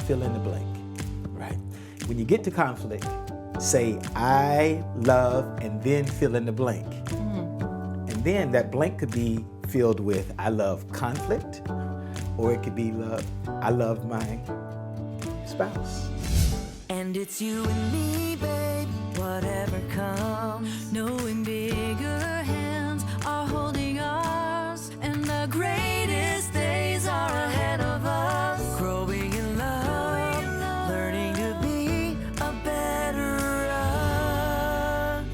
fill in the blank, right? When you get to conflict, say, I love, and then fill in the blank. And then that blank could be filled with, I love conflict, or it could be I love my spouse. And it's you and me, babe, whatever comes. Knowing bigger hands are holding ours, and the greatest days are ahead of us. Growing in love, learning to be a better us.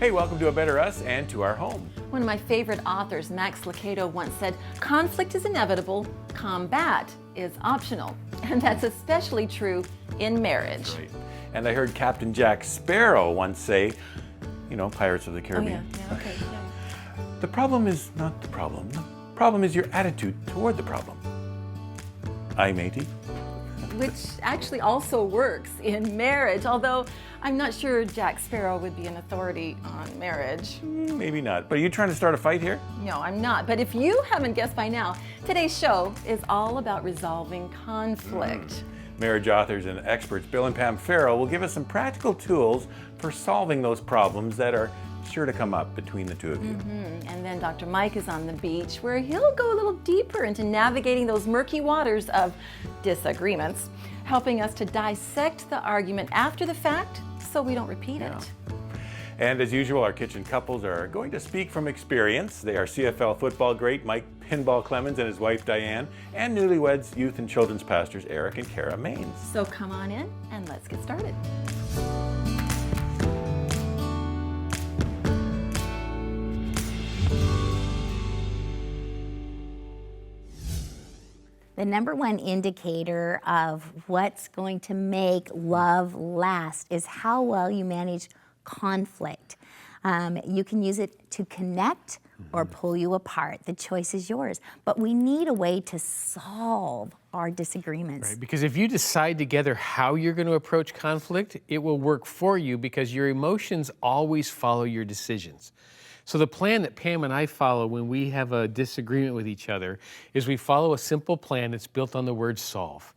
Hey, welcome to A Better Us and to our home. One of my favorite authors, Max Lucado, once said, conflict is inevitable, combat is optional. And that's especially true in marriage. Right. And I heard Captain Jack Sparrow once say, you know, Pirates of the Caribbean. Okay. The problem is not the problem. The problem is your attitude toward the problem. Aye, matey. Which actually also works in marriage, although I'm not sure Jack Sparrow would be an authority on marriage. Maybe not. But are you trying to start a fight here? No, I'm not. But if you haven't guessed by now, today's show is all about resolving conflict. Marriage authors and experts Bill and Pam Farrell will give us some practical tools for solving those problems that are sure to come up between the two of you. And then Dr. Mike is on the beach, where he'll go a little deeper into navigating those murky waters of disagreements, helping us to dissect the argument after the fact so we don't repeat it. And as usual, our kitchen couples are going to speak from experience. They are CFL football great Mike Pinball Clemens and his wife Diane, and newlyweds youth and children's pastors Eric and Kara Maines. So come on in and let's get started. The number one indicator of what's going to make love last is how well you manage conflict. You can use it to connect or pull you apart. The choice is yours. But we need a way to solve our disagreements. Right, because if you decide together how you're going to approach conflict, it will work for you because your emotions always follow your decisions. So the plan that Pam and I follow when we have a disagreement with each other is we follow a simple plan that's built on the word solve.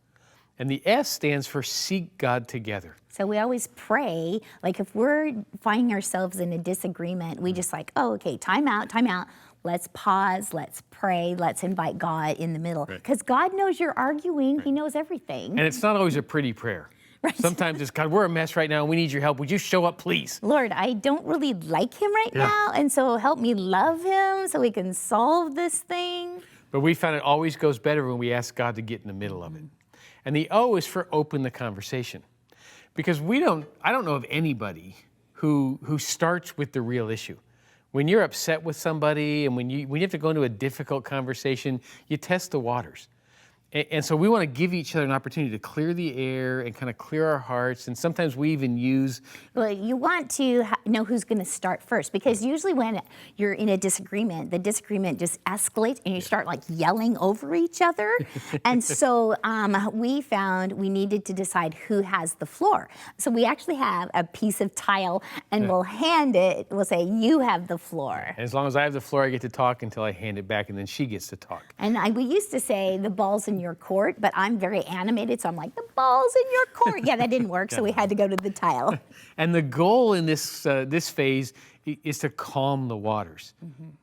And the S stands for seek God together. So we always pray, like if we're finding ourselves in a disagreement, we just like, oh, okay, time out. Let's pause, let's pray, let's invite God in the middle. Because God knows you're arguing, He knows everything. And it's not always a pretty prayer. Right. Sometimes it's, God, we're a mess right now and we need your help. Would you show up, please? Lord, I don't really like him right now, and so help me love him so we can solve this thing. But we found it always goes better when we ask God to get in the middle of it. And the O is for open the conversation. Because I don't know of anybody who starts with the real issue. When you're upset with somebody and when you have to go into a difficult conversation, you test the waters. And so we want to give each other an opportunity to clear the air and kind of clear our hearts. And sometimes we even use... Well, you want to know who's going to start first, because usually when you're in a disagreement, the disagreement just escalates and you start like yelling over each other. And so we found we needed to decide who has the floor. So we actually have a piece of tile and we'll hand it, we'll say, you have the floor. As long as I have the floor, I get to talk until I hand it back and then she gets to talk. And we used to say the ball's in your court, but I'm very animated, so I'm like, the ball's in your court. Yeah, that didn't work, so we had to go to the tile. And the goal in this phase is to calm the waters.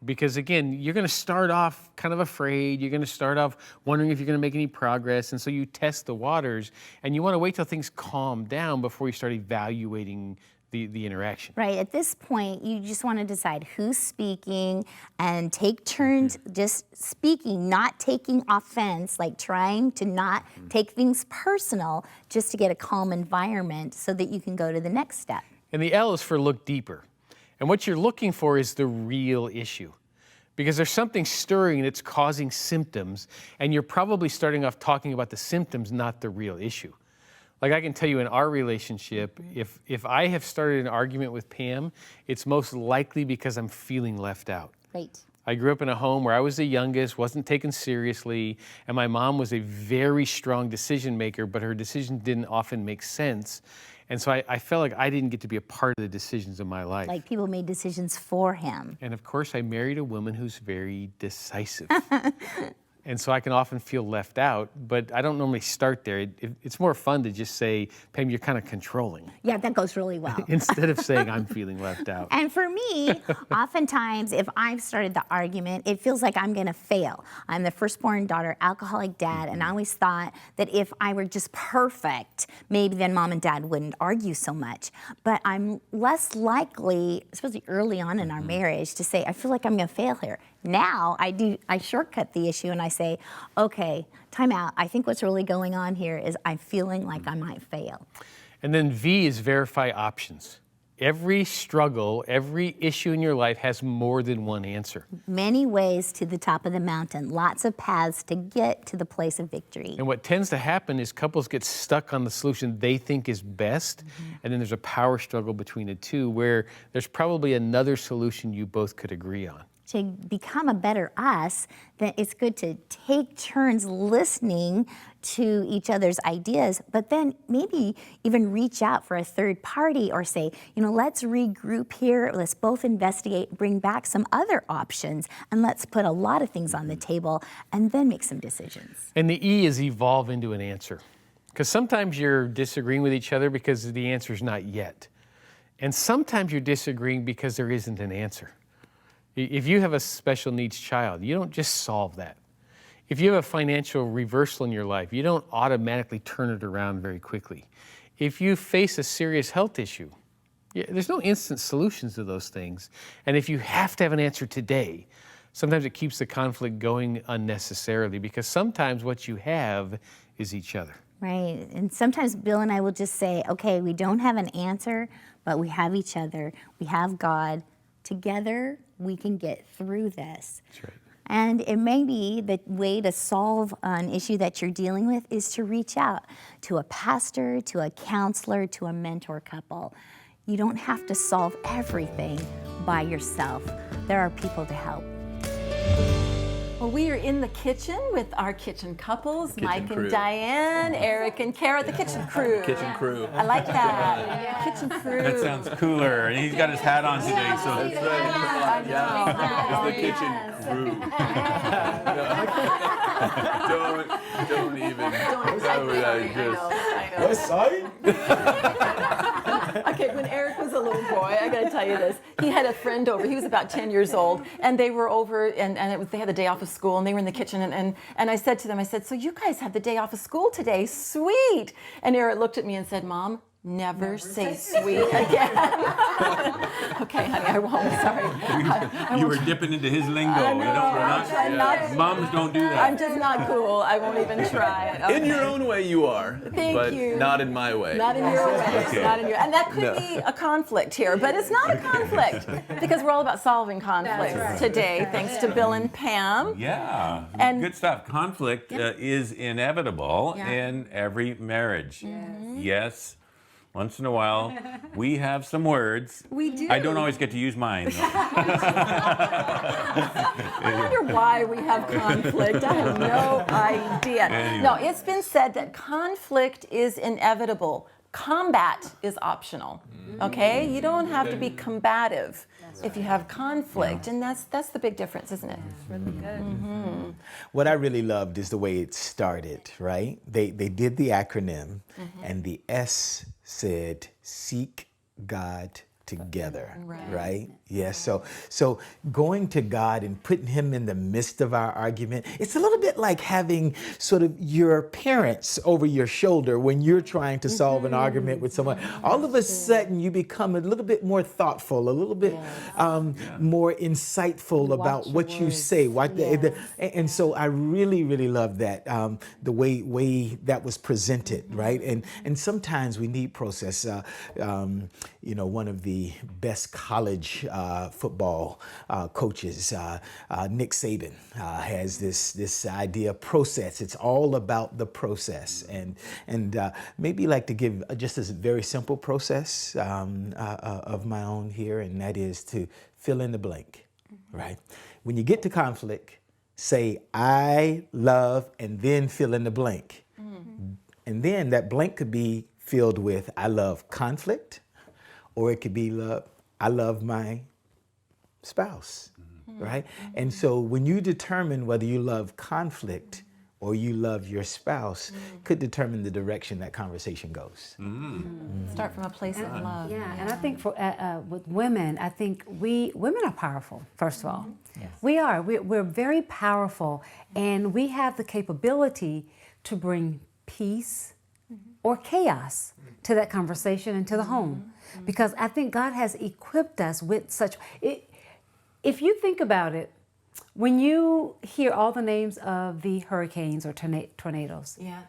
Because again, you're going to start off kind of afraid. You're going to start off wondering if you're going to make any progress. And so you test the waters, and you want to wait till things calm down before you start evaluating the interaction. Right, at this point, you just want to decide who's speaking and take turns just speaking, not taking offense, like trying to not take things personal, just to get a calm environment so that you can go to the next step. And the L is for look deeper. And what you're looking for is the real issue. Because there's something stirring that's causing symptoms, and you're probably starting off talking about the symptoms, not the real issue. Like I can tell you in our relationship, if I have started an argument with Pam, it's most likely because I'm feeling left out. Right. I grew up in a home where I was the youngest, wasn't taken seriously, and my mom was a very strong decision maker, but her decisions didn't often make sense. And so I felt like I didn't get to be a part of the decisions of my life. Like people made decisions for him. And of course, I married a woman who's very decisive. And so I can often feel left out, but I don't normally start there. It's more fun to just say, Pam, you're kind of controlling, Yeah, that goes really well. instead of saying I'm feeling left out. And for me, oftentimes, if I've started the argument, it feels like I'm gonna fail. I'm the firstborn daughter, alcoholic dad, and I always thought that if I were just perfect, maybe then mom and dad wouldn't argue so much. But I'm less likely, especially early on in our marriage, to say, I feel like I'm gonna fail here. Now I shortcut the issue and I say, okay, time out. I think what's really going on here is I'm feeling like I might fail. And then V is verify options. Every struggle, every issue in your life has more than one answer. Many ways to the top of the mountain, lots of paths to get to the place of victory. And what tends to happen is couples get stuck on the solution they think is best, and then there's a power struggle between the two where there's probably another solution you both could agree on. To become a better us, then it's good to take turns listening to each other's ideas, but then maybe even reach out for a third party or say, let's regroup here, let's both investigate, bring back some other options, and let's put a lot of things on the table and then make some decisions. And the E is evolve into an answer. Because sometimes you're disagreeing with each other because the answer's not yet. And sometimes you're disagreeing because there isn't an answer. If you have a special needs child, you don't just solve that. If you have a financial reversal in your life, you don't automatically turn it around very quickly. If you face a serious health issue, there's no instant solutions to those things. And if you have to have an answer today, sometimes it keeps the conflict going unnecessarily because sometimes what you have is each other. Right, and sometimes Bill and I will just say, okay, we don't have an answer, but we have each other, we have God. Together, we can get through this. That's right. And it may be the way to solve an issue that you're dealing with is to reach out to a pastor, to a counselor, to a mentor couple. You don't have to solve everything by yourself. There are people to help. Well, we are in the kitchen with our kitchen couples, Mike crew. and Diane, Eric and Kara, the kitchen crew. Kitchen crew. I like that. Kitchen crew. That sounds cooler. And he's got his hat on today, so that's right. Yeah. It's the kitchen crew. Don't even. I know. West Side? Okay, when Eric was a little boy, I got to tell you this. He had a friend over. He was about 10 years old, and they were over, and they had the day off of school, and they were in the kitchen, and I said to them, so you guys have the day off of school today? Sweet. And Eric looked at me and said, Mom, never say sweet again. Okay, honey, I won't. Sorry. You were dipping into his lingo. I'm not. Moms don't do that. I'm just not cool. I won't even try it. Okay. In your own way, you are. Thank but you. not in my way. Not in your way. Okay. Not in your. And that could be a conflict here, but it's not a conflict because we're all about solving conflicts today, thanks to Bill and Pam. Yeah, And- good stuff. Conflict is inevitable in every marriage. Yes, once in a while, we have some words. We do. I don't always get to use mine, though. I wonder why we have conflict. I have no idea. Anyway. No, it's been said that conflict is inevitable. Combat is optional. Okay? You don't have to be combative if you have conflict, and that's the big difference, isn't it? What I really loved is the way it started, right? They did the acronym, and the S said, seek God together, right? Yes, so going to God and putting him in the midst of our argument, it's a little bit like having sort of your parents over your shoulder when you're trying to solve an argument with someone. All of a sudden you become a little bit more thoughtful, a little bit more insightful about what you say. And so I really, really love that, the way that was presented, right? And sometimes we need process. One of the best college football coaches, Nick Saban, has this idea of process. It's all about the process, and maybe like to give just a very simple process of my own here, and that is to fill in the blank, right? When you get to conflict, say I love, and then fill in the blank, and then that blank could be filled with I love conflict. Or it could be I love my spouse, right? And so when you determine whether you love conflict or you love your spouse, could determine the direction that conversation goes. Start from a place of love. Yeah, and I think for with women, I think women are powerful. First of all, Yes. we are. We're very powerful, and we have the capability to bring peace or chaos to that conversation and to the home, because I think God has equipped us with such. If you think about it, when you hear all the names of the hurricanes or tornadoes. Yeah.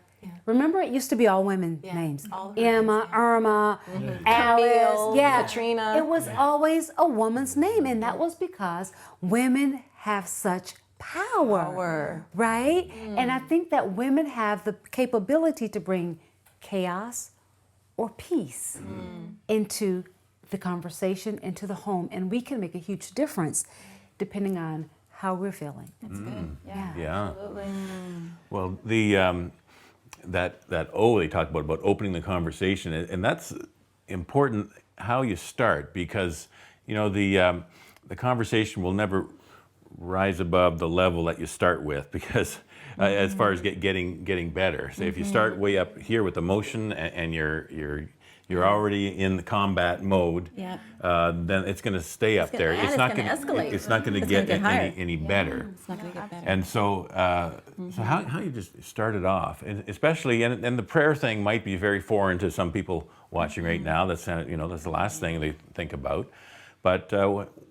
Remember, it used to be all women names. all Emma, hurricanes, Irma, Alice, Camille, Katrina. It was always a woman's name, and that was because women have such power. Right? And I think that women have the capability to bring chaos or peace into the conversation, into the home, and we can make a huge difference depending on how we're feeling. That's good. Yeah. Yeah. Absolutely. Well, the that they talk about opening the conversation, and that's important how you start, because the conversation will never rise above the level that you start with, because as far as getting better. So if you start way up here with emotion and you're already in the combat mode, then it's going to stay up there. It's not gonna escalate. It's not going to It's get gonna get higher. any better. It's not going to get better. And so, so how you just started off, and especially, and the prayer thing might be very foreign to some people watching right now. That's that's the last thing they think about. But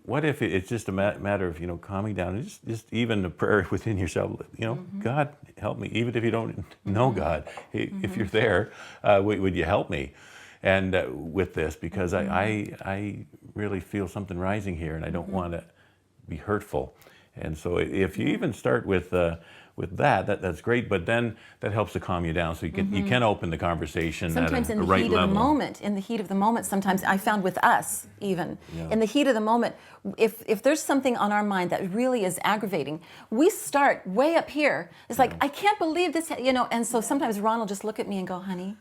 what if it's just a matter of calming down, and just even a prayer within yourself. God help me, even if you don't know God, if you're there, would you help me? And with this, because I really feel something rising here, and I don't want to be hurtful. And so if you even start with that's great, but then that helps to calm you down, so you can open the conversation Sometimes at in a the right heat level. of the moment, sometimes I found with us even, in the heat of the moment, if there's something on our mind that really is aggravating, we start way up here. It's like, I can't believe this, and so sometimes Ron will just look at me and go, honey,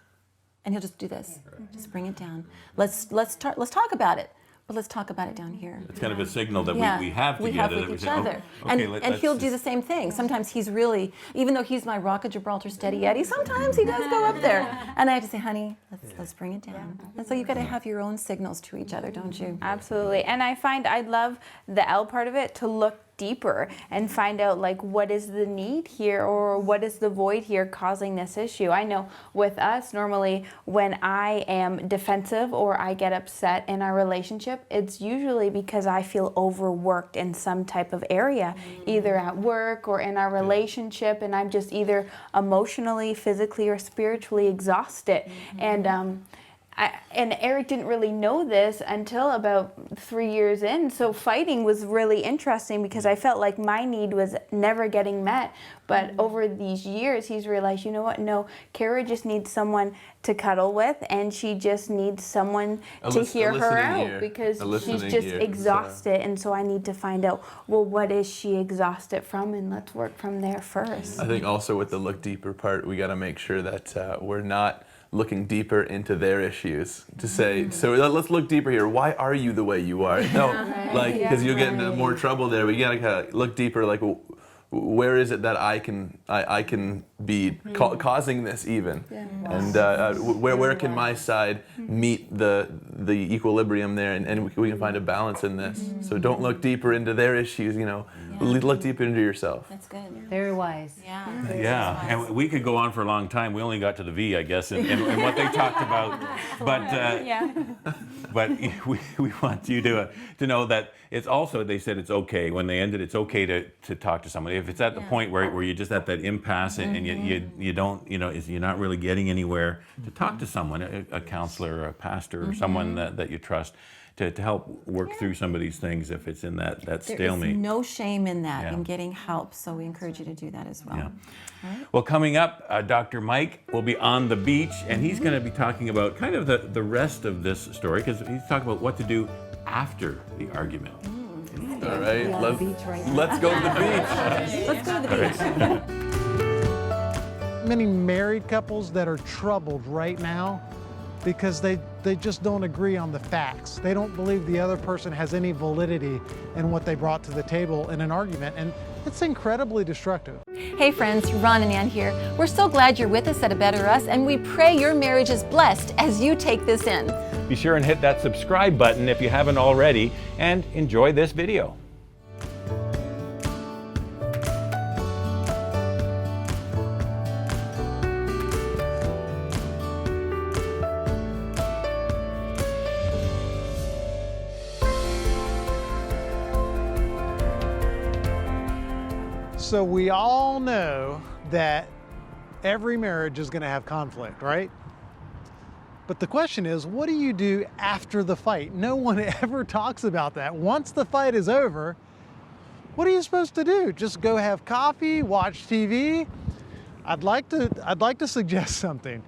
and he'll just do this, just bring it down. Let's talk about it. But let's talk about it down here. It's kind of a signal that we have we together. have that with we each say, other. okay, And he'll do the same thing. Sometimes he's really, even though he's my Rock of Gibraltar steady Eddie, sometimes he does go up there. And I have to say, honey, let's bring it down. And so you've got to have your own signals to each other, don't you? Absolutely. And I find I love the L part of it, to look deeper and find out what is the need here, or what is the void here causing this issue. I know with us, normally when I am defensive or I get upset in our relationship, it's usually because I feel overworked in some type of area, either at work or in our relationship, and I'm just either emotionally, physically, or spiritually exhausted. And Eric didn't really know this until about 3 years in. So fighting was really interesting because I felt like my need was never getting met. But over these years, he's realized, you know what? No, Kara just needs someone to cuddle with, and she just needs someone to hear her out because she's just exhausted. And so I need to find out, well, what is she exhausted from? And let's work from there first. I think also with the look deeper part, we got to make sure that we're not looking deeper into their issues to say, so let's look deeper here. Why are you the way you are? No, because you'll get into more trouble there. We gotta kind of look deeper, where is it that I can be causing this even, and where can my side meet the equilibrium there, and we can find a balance in this. So don't look deeper into their issues. Look deeper into yourself. That's good. Very wise. Yeah, and we could go on for a long time. We only got to the V, I guess, and what they talked about. But we want you to know that it's also, they said it's okay. When they ended, it's okay to talk to somebody. If it's at the point where you're just at that impasse and you don't, you're not really getting anywhere, to talk to someone, a counselor or a pastor or someone that you trust, to help work through some of these things if it's in that stalemate. There is no shame in that, in getting help. So we encourage you to do that as well. Yeah. Well, coming up, Dr. Mike will be on the beach, and he's going to be talking about kind of the rest of this story, because he's talking about what to do after the argument. All right, let's go to the beach. Let's go to the beach. Many married couples that are troubled right now because they just don't agree on the facts. They don't believe the other person has any validity in what they brought to the table in an argument, and it's incredibly destructive. Hey friends, Ron and Ann here. We're so glad you're with us at A Better Us, and we pray your marriage is blessed as you take this in. Be sure and hit that subscribe button if you haven't already, and enjoy this video. So we all know that every marriage is going to have conflict, right? But the question is, what do you do after the fight? No one ever talks about that. Once the fight is over, what are you supposed to do? Just go have coffee, watch TV? I'd like to suggest something.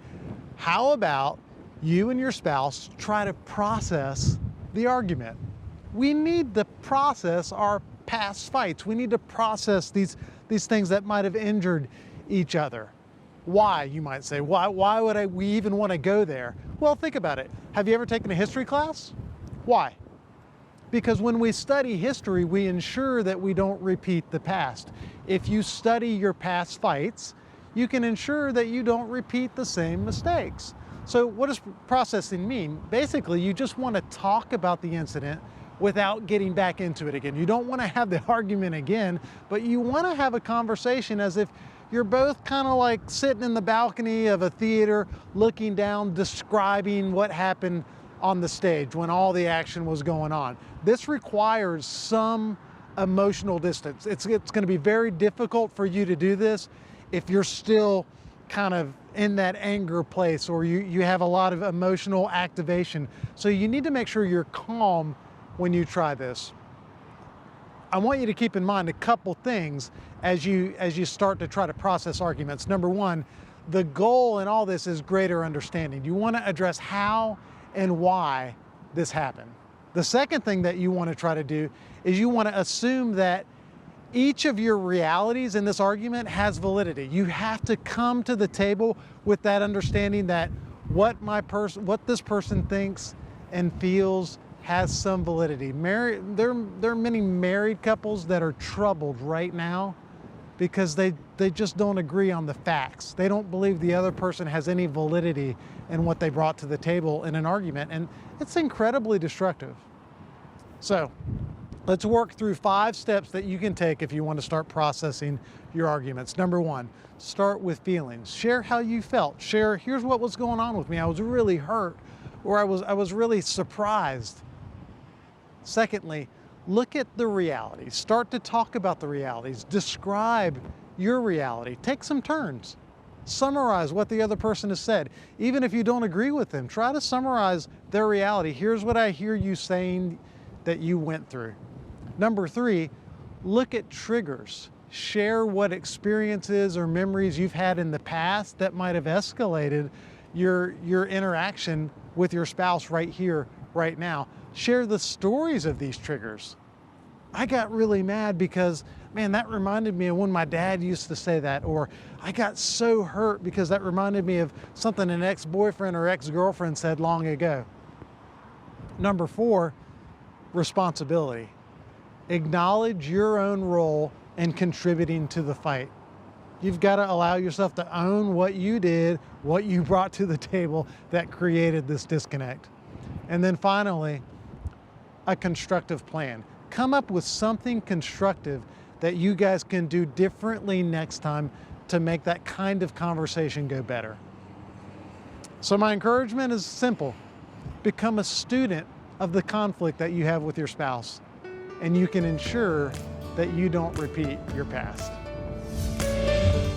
How about you and your spouse try to process the argument? We need to process our past fights. We need to process these things that might have injured each other. Why, you might say? Why would we even want to go there? Well, think about it. Have you ever taken a history class? Why? Because when we study history, we ensure that we don't repeat the past. If you study your past fights, you can ensure that you don't repeat the same mistakes. So what does processing mean? Basically, you just want to talk about the incident without getting back into it again. You don't want to have the argument again, but you want to have a conversation as if you're both kind of like sitting in the balcony of a theater, looking down, describing what happened on the stage when all the action was going on. This requires some emotional distance. It's going to be very difficult for you to do this if you're still kind of in that anger place, or you have a lot of emotional activation. So you need to make sure you're calm when you try this. I want you to keep in mind a couple things as you start to try to process arguments. Number one, the goal in all this is greater understanding. You want to address how and why this happened. The second thing that you want to try to do is you want to assume that each of your realities in this argument has validity. You have to come to the table with that understanding that what this person thinks and feels has some validity. There are many married couples that are troubled right now because they just don't agree on the facts. They don't believe the other person has any validity in what they brought to the table in an argument, and it's incredibly destructive. So let's work through 5 steps that you can take if you want to start processing your arguments. Number 1, start with feelings. Share how you felt. Share, here's what was going on with me. I was really hurt, or I was really surprised. Secondly, look at the realities. Start to talk about the realities. Describe your reality. Take some turns. Summarize what the other person has said. Even if you don't agree with them, try to summarize their reality. Here's what I hear you saying that you went through. Number 3, look at triggers. Share what experiences or memories you've had in the past that might have escalated your interaction with your spouse right here, right now. Share the stories of these triggers. I got really mad because, man, that reminded me of when my dad used to say that, or I got so hurt because that reminded me of something an ex-boyfriend or ex-girlfriend said long ago. Number 4, responsibility. Acknowledge your own role in contributing to the fight. You've got to allow yourself to own what you did, what you brought to the table that created this disconnect. And then finally, a constructive plan. Come up with something constructive that you guys can do differently next time to make that kind of conversation go better. So my encouragement is simple. Become a student of the conflict that you have with your spouse, and you can ensure that you don't repeat your past.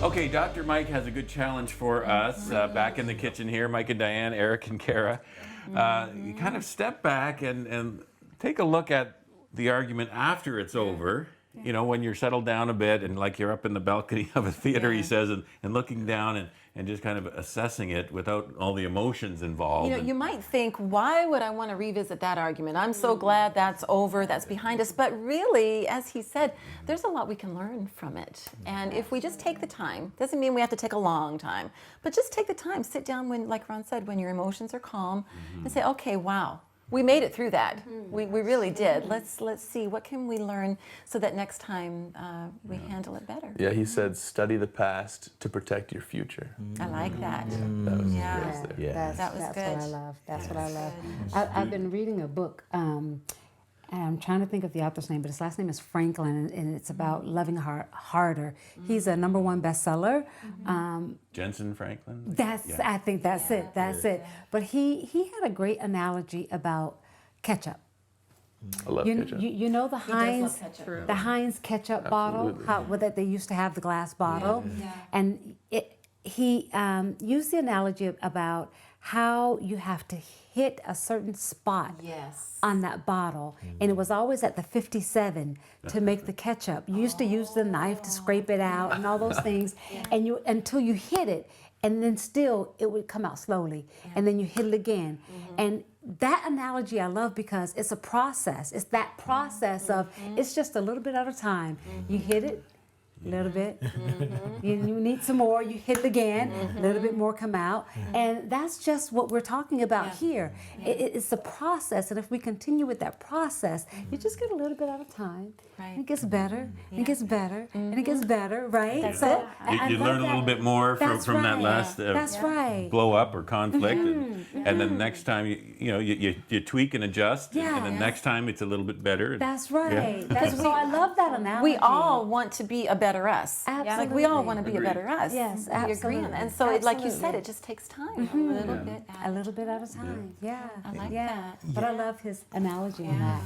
Okay, Dr. Mike has a good challenge for us back in the kitchen here. Mike and Diane, Eric and Kara. You kind of step back and take a look at the argument after it's over. You know, when you're settled down a bit and like you're up in the balcony of a theater, he says, and looking down, and just kind of assessing it without all the emotions involved. You know, you might think, why would I want to revisit that argument? I'm so glad that's over, that's behind us. But really, as he said, there's a lot we can learn from it. And if we just take the time, doesn't mean we have to take a long time, but just take the time, sit down when, like Ron said, when your emotions are calm, and say, okay, wow. We made it through that. We really did. Let's see, what can we learn so that next time we handle it better? Yeah, he said, study the past to protect your future. I like that. That was Yeah. there. Yeah. That was That's good. what I love. That's what I love. I've been reading a book, and I'm trying to think of the author's name, but his last name is Franklin, and it's about loving harder. He's a #1 bestseller. Jensen Franklin? I think that's it. That's it. But he had a great analogy about ketchup. I love ketchup. You know the Heinz ketchup bottle, that they used to have the glass bottle, and he used the analogy about how you have to hit a certain spot on that bottle, and it was always at the 57 to make the ketchup. You used to use the knife to scrape it out and all those things, and until you hit it, and then still it would come out slowly, and then you hit it again, and that analogy I love because it's a process. It's that process of it's just a little bit at a time. You hit it, a little bit. You need some more. You hit it again. A little bit more come out. And that's just what we're talking about here. It's a process. And if we continue with that process, you just get a little bit at a time. And it gets better. And it gets better. And it gets better, right? That's so it. You learn a little bit more from that last That's right. blow up or conflict, and then next time you tweak and adjust, and then next time it's a little bit better. That's right. So I love that analogy. We all want to be a better us. Absolutely. Like we all want to be a better us. Yes, We agree on absolutely. that. And so, like you said, it just takes time. A little bit at a time. Yeah. I like yeah. that. But I love his analogy on that.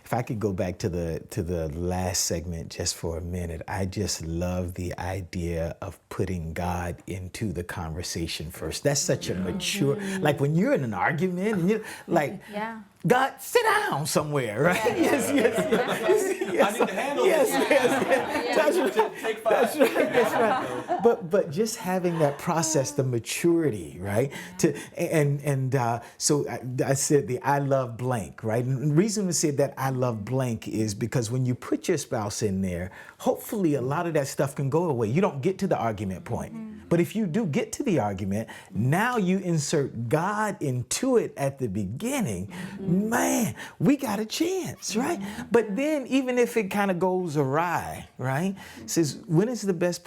If I could go back to the last segment just for a minute, I just love the idea of putting God into the conversation first. That's such a mature, like when you're in an argument and you're like, God, sit down somewhere, right? Yes. I need to handle this. That's right. But just having that process, the maturity, right? So I said the I love blank, right? And the reason we said that I love blank is because when you put your spouse in there, hopefully a lot of that stuff can go away. You don't get to the argument point. But if you do get to the argument, now you insert God into it at the beginning. Man, we got a chance, right? But then even if it kind of goes awry, right? It says, when is the best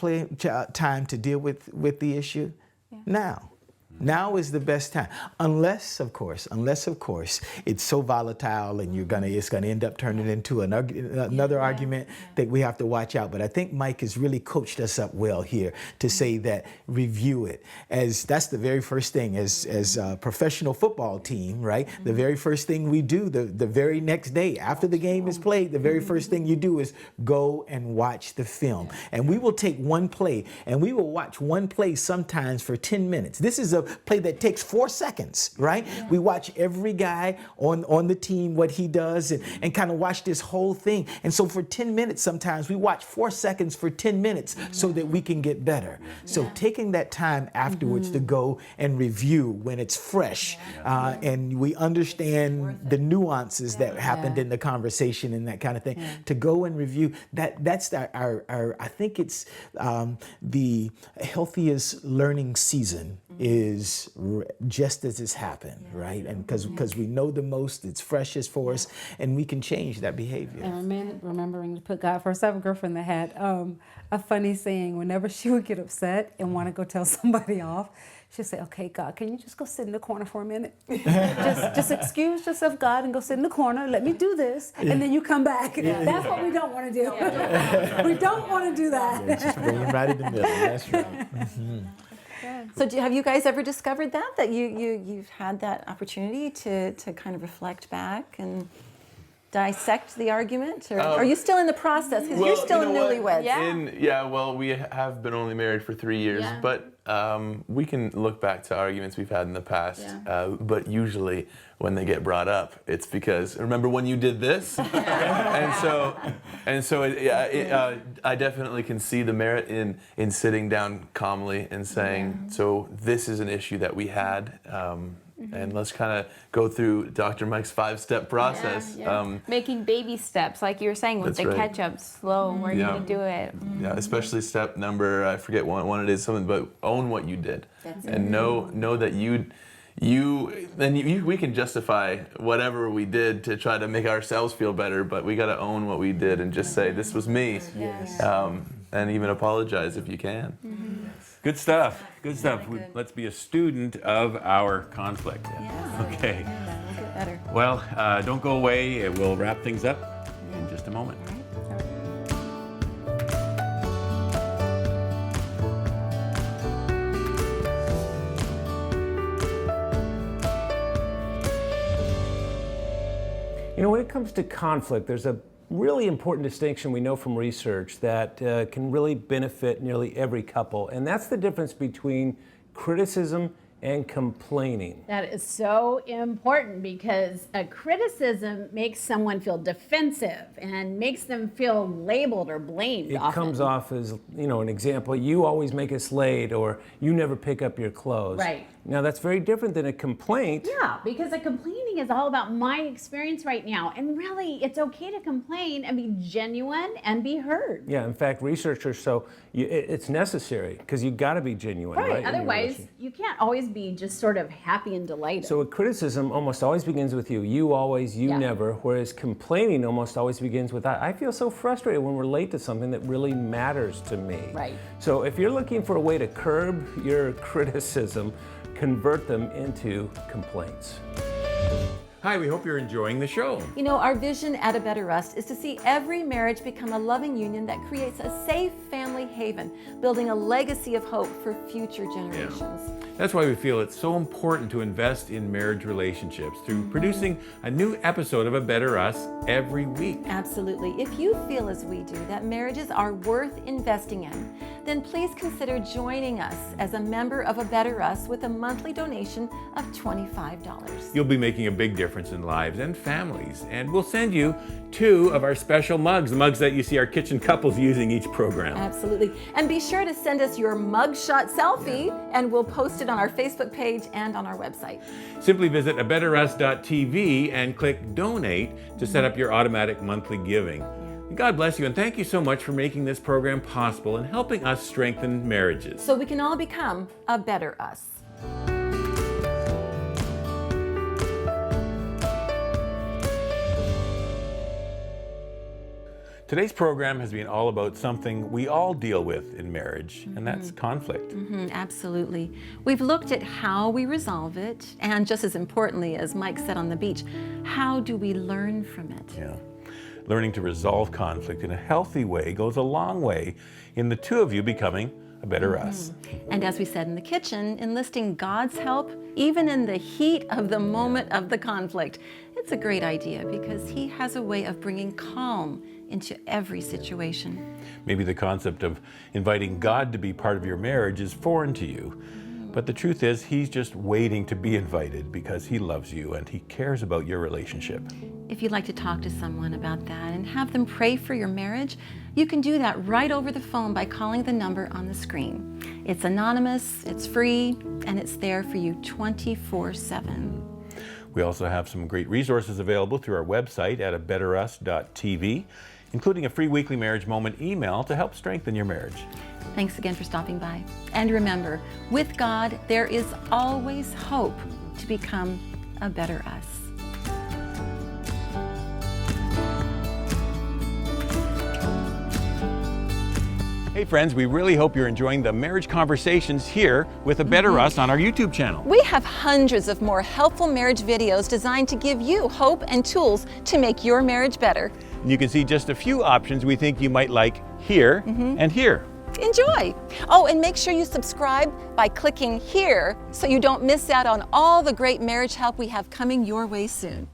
time to deal with the issue? Now. Now is the best time, unless of course, it's so volatile and it's gonna end up turning into another argument that we have to watch out. But I think Mike has really coached us up well here to say that review it, as that's the very first thing as a professional football team, right? The very first thing we do the very next day after the game is played, the very first thing you do is go and watch the film. And we will take one play and we will watch one play sometimes for 10 minutes. This is a play that takes 4 seconds, right? We watch every guy on the team, what he does, and kind of watch this whole thing. And so for 10 minutes, sometimes we watch 4 seconds for 10 minutes so that we can get better. So taking that time afterwards to go and review when it's fresh, and we understand the nuances that happened in the conversation and that kind of thing, to go and review, that's our I think it's the healthiest learning season is just as it's happened, right? And because we know the most, it's freshest for us, and we can change that behavior. And remembering to put God first. I have a girlfriend that had a funny saying. Whenever she would get upset and want to go tell somebody off, she'd say, "Okay, God, can you just go sit in the corner for a minute? just excuse yourself, God, and go sit in the corner. Let me do this, and then you come back." That's what we don't want to do. We don't want to do that. Just bring them right in the middle. That's right. So have you guys ever discovered that you've had that opportunity to kind of reflect back and dissect the argument? Or are you still in the process? Because you're still newlyweds. Well, we have been only married for 3 years, but we can look back to arguments we've had in the past. But usually when they get brought up, it's because, remember when you did this? and so I definitely can see the merit in sitting down calmly and saying, so this is an issue that we had. And let's kind of go through Dr. Mike's 5-step process. Making baby steps, like you were saying, with the ketchup, slow, where you're going to do it. Yeah, especially step number, I forget one it is, something, but own what you did. And know that we can justify whatever we did to try to make ourselves feel better, but we got to own what we did and just say, this was me. And even apologize if you can. Good stuff. Good stuff. Let's be a student of our conflict. Okay. We'll get better. Well, don't go away. We'll wrap things up in just a moment. You know, when it comes to conflict, there's a really important distinction we know from research that can really benefit nearly every couple, and that's the difference between criticism and complaining. That is so important because a criticism makes someone feel defensive and makes them feel labeled or blamed. It comes off as, you know, an example, you always make us late, or you never pick up your clothes. Right. Now that's very different than a complaint. Yeah, because a complaining is all about my experience right now. And really, it's okay to complain and be genuine and be heard. Yeah, in fact, researchers show it's necessary because you got to be genuine. Right, otherwise you can't always be just sort of happy and delighted. So a criticism almost always begins with you always, you never, whereas complaining almost always begins with I feel so frustrated when we're late to something that really matters to me. Right. So if you're looking for a way to curb your criticism, convert them into complaints. Hi, we hope you're enjoying the show. You know, our vision at A Better Us is to see every marriage become a loving union that creates a safe family haven, building a legacy of hope for future generations. That's why we feel it's so important to invest in marriage relationships through producing a new episode of A Better Us every week. Absolutely. If you feel as we do that marriages are worth investing in, then please consider joining us as a member of A Better Us with a monthly donation of $25. You'll be making a big difference in lives and families, and we'll send you 2 of our special mugs, the mugs that you see our kitchen couples using each program. Absolutely. And be sure to send us your mugshot selfie, and we'll post it on our Facebook page and on our website. Simply visit abetterus.tv and click donate to set up your automatic monthly giving. God bless you, and thank you so much for making this program possible and helping us strengthen marriages. So we can all become a better us. Today's program has been all about something we all deal with in marriage, and that's conflict. Absolutely. We've looked at how we resolve it, and just as importantly, as Mike said on the beach, how do we learn from it? Yeah. Learning to resolve conflict in a healthy way goes a long way in the 2 of you becoming a better us. And as we said in the kitchen, enlisting God's help, even in the heat of the moment of the conflict. It's a great idea because He has a way of bringing calm into every situation. Maybe the concept of inviting God to be part of your marriage is foreign to you, but the truth is He's just waiting to be invited because He loves you and He cares about your relationship. If you'd like to talk to someone about that and have them pray for your marriage, you can do that right over the phone by calling the number on the screen. It's anonymous, it's free, and it's there for you 24/7. We also have some great resources available through our website at abetterus.tv, including a free weekly marriage moment email to help strengthen your marriage. Thanks again for stopping by. And remember, with God, there is always hope to become a better us. Hey friends, we really hope you're enjoying the marriage conversations here with A Better Us on our YouTube channel. We have hundreds of more helpful marriage videos designed to give you hope and tools to make your marriage better. You can see just a few options we think you might like here and here. Enjoy! Oh, and make sure you subscribe by clicking here so you don't miss out on all the great marriage help we have coming your way soon.